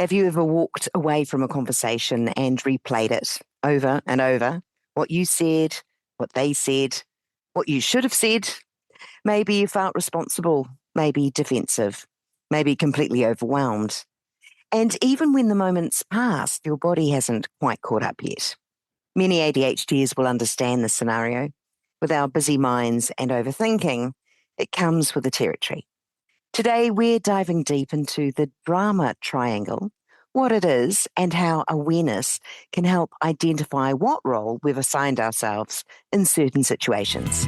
Have you ever walked away from a conversation and replayed it over and over? What you said, what they said, what you should have said? Maybe you felt responsible, maybe defensive, maybe completely overwhelmed. And even when the moment's passed, your body hasn't quite caught up yet. Many ADHDers will understand this scenario. With our busy minds and overthinking, it comes with the territory. Today, we're diving deep into the drama triangle, what it is, and how awareness can help identify what role we've assigned ourselves in certain situations.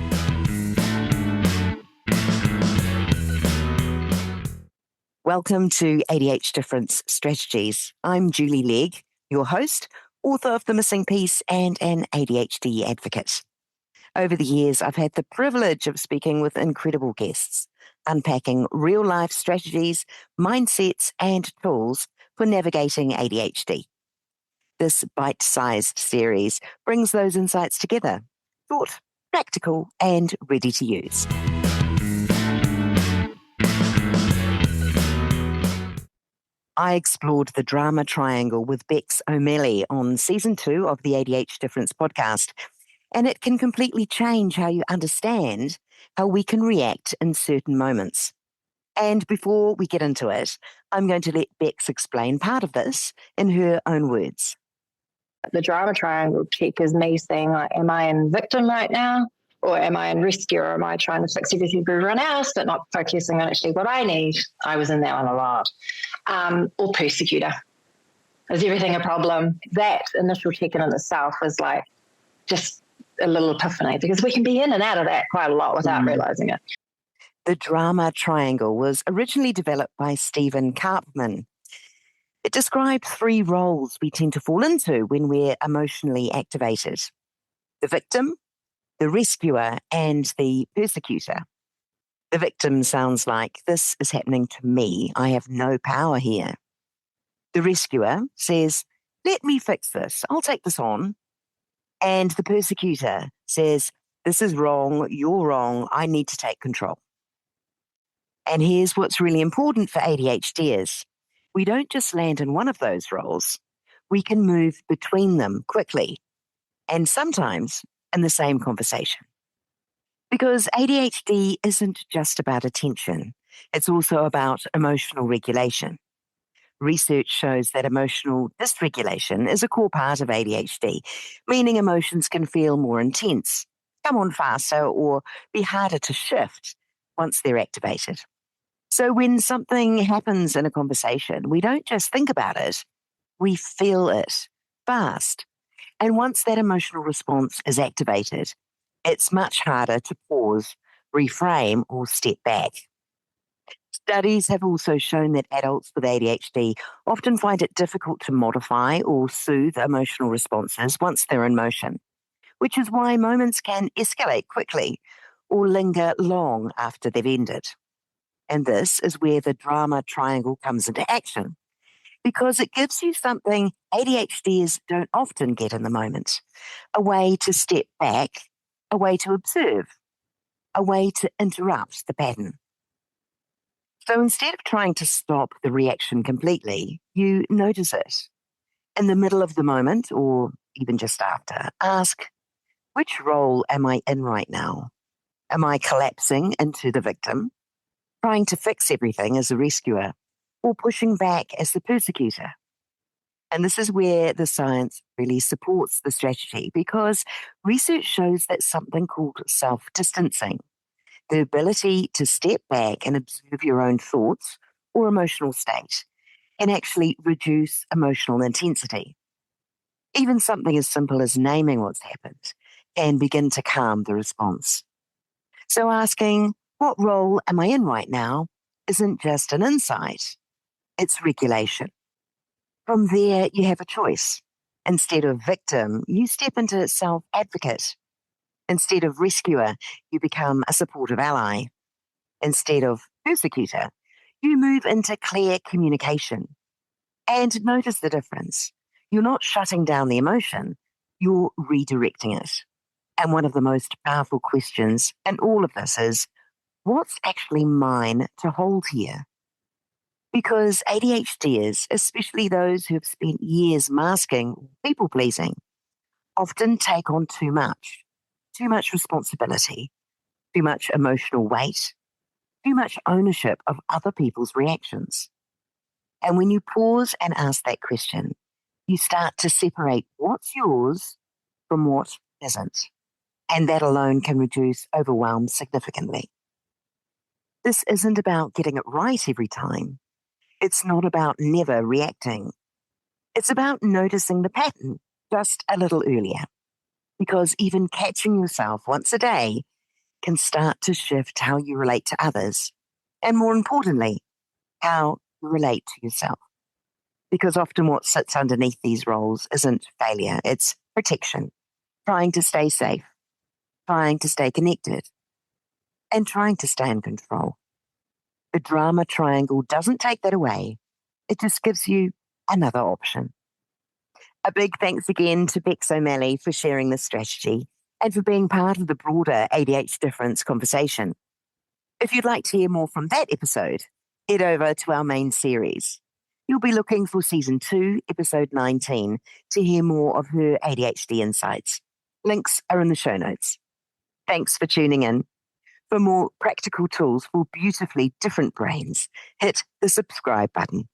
Welcome to ADHD Difference Strategies. I'm Julie Legg, your host, author of The Missing Piece and an ADHD advocate. Over the years, I've had the privilege of speaking with incredible guests, unpacking real-life strategies, mindsets, and tools for navigating ADHD. This Bitesized series brings those insights together, thought, practical, and ready to use. I explored the drama triangle with Bex O'Malley on Season 2 of the ADHD Difference podcast, and it can completely change how you understand how we can react in certain moments. And before we get into it, I'm going to let Bex explain part of this in her own words. The drama triangle check is me saying, like, am I in victim right now? Or am I in rescue? Or am I trying to fix everything for everyone else, but not focusing on actually what I need? I was in that one a lot. Or persecutor. Is everything a problem? That initial check-in itself was like just a little epiphany, because we can be in and out of that quite a lot without realizing it. The drama triangle was originally developed by Stephen Karpman. It described 3 roles we tend to fall into when we're emotionally activated: the victim, the rescuer, and the persecutor. The victim sounds like, this is happening to me. I have no power here. The rescuer says, let me fix this. I'll take this on. And the persecutor says, this is wrong. You're wrong. I need to take control. And here's what's really important for ADHDers. We don't just land in one of those roles. We can move between them quickly, and sometimes in the same conversation. Because ADHD isn't just about attention. It's also about emotional regulation. Research shows that emotional dysregulation is a core part of ADHD, meaning emotions can feel more intense, come on faster, or be harder to shift once they're activated. So when something happens in a conversation, we don't just think about it, we feel it fast. And once that emotional response is activated, it's much harder to pause, reframe, or step back. Studies have also shown that adults with ADHD often find it difficult to modify or soothe emotional responses once they're in motion, which is why moments can escalate quickly or linger long after they've ended. And this is where the drama triangle comes into action, because it gives you something ADHDers don't often get in the moment: a way to step back, a way to observe, a way to interrupt the pattern. So instead of trying to stop the reaction completely, you notice it. In the middle of the moment, or even just after, ask, which role am I in right now? Am I collapsing into the victim, trying to fix everything as a rescuer, or pushing back as the persecutor? And this is where the science really supports the strategy, because research shows that something called self-distancing, the ability to step back and observe your own thoughts or emotional state, can actually reduce emotional intensity. Even something as simple as naming what's happened can begin to calm the response. So asking, what role am I in right now, isn't just an insight, it's regulation. From there, you have a choice. Instead of victim, you step into self-advocate. Instead of rescuer, you become a supportive ally. Instead of persecutor, you move into clear communication. And notice the difference. You're not shutting down the emotion, you're redirecting it. And one of the most powerful questions in all of this is, what's actually mine to hold here? Because ADHDers, especially those who have spent years masking people pleasing, often take on too much responsibility, too much emotional weight, too much ownership of other people's reactions. And when you pause and ask that question, you start to separate what's yours from what isn't. And that alone can reduce overwhelm significantly. This isn't about getting it right every time. It's not about never reacting. It's about noticing the pattern just a little earlier. Because even catching yourself once a day can start to shift how you relate to others. And more importantly, how you relate to yourself. Because often what sits underneath these roles isn't failure, it's protection, trying to stay safe, trying to stay connected, and trying to stay in control. The drama triangle doesn't take that away, it just gives you another option. A big thanks again to Bex O'Malley for sharing this strategy and for being part of the broader ADHD difference conversation. If you'd like to hear more from that episode, head over to our main series. You'll be looking for Season 2, Episode 19, to hear more of her ADHD insights. Links are in the show notes. Thanks for tuning in. For more practical tools for beautifully different brains, hit the subscribe button.